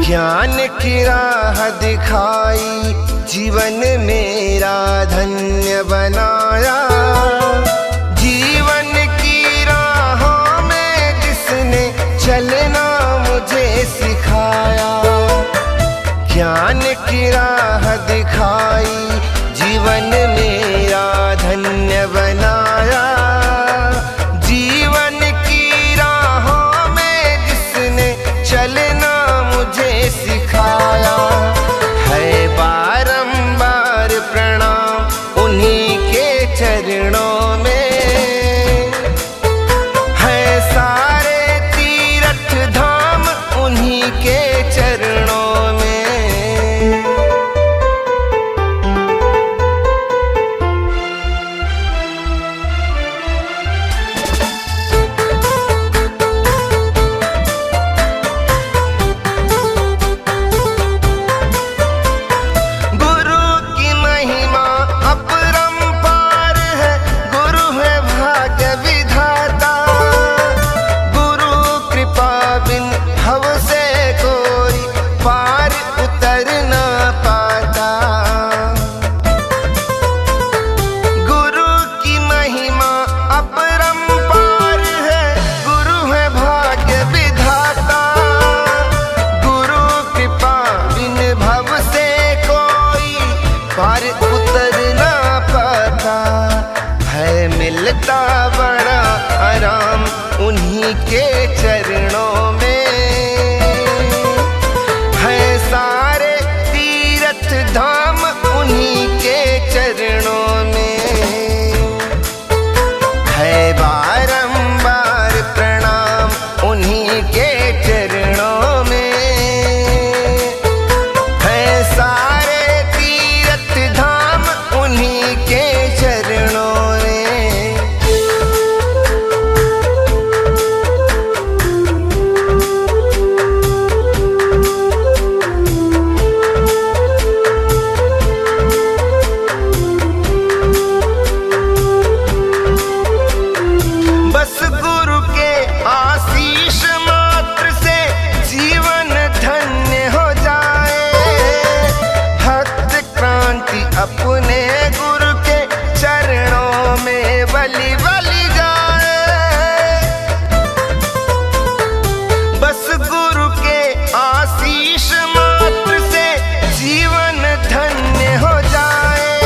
ज्ञान की राह दिखाई, जीवन मेरा धन्य बनाया। जीवन की राहों में जिसने चलना मुझे सिखाया। ज्ञान की राह दिखाई, जीवन मेरा धन्य बनाया। जीवन की राहों में जिसने चलना मुझे सिखाया। है बारंबार प्रणाम उन्हीं के चरणों में। है सारे तीर्थ धाम उन्हीं के चरणों में। पार उतरना पाता है, मिलता बड़ा आराम उन्हीं के चरणों में। है सारे तीर्थ धाम उन्हीं के चरणों में। है बारंबार प्रणाम उन्हीं के चरणों में। है सारे धाम उन्हीं के चरणों में। बस गुरु के आशीष मात्र से जीवन धन्य हो जाए। भक्त क्रांति अपने गुरु के चरणों में बलि बलि जाए। बस गुरु के आशीष मात्र से जीवन धन्य हो जाए।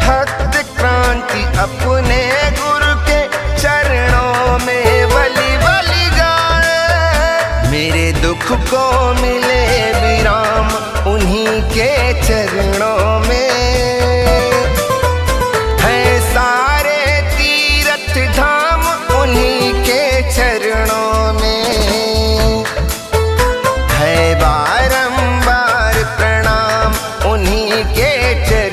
भक्त क्रांति अपने गुरु के चरणों में बलि बलि जाए। मेरे दुख को मिले विराम उन्हीं के चरणों में। है सारे तीर्थ धाम उन्हीं के चरणों में। है बारंबार प्रणाम उन्हीं के चरणों में।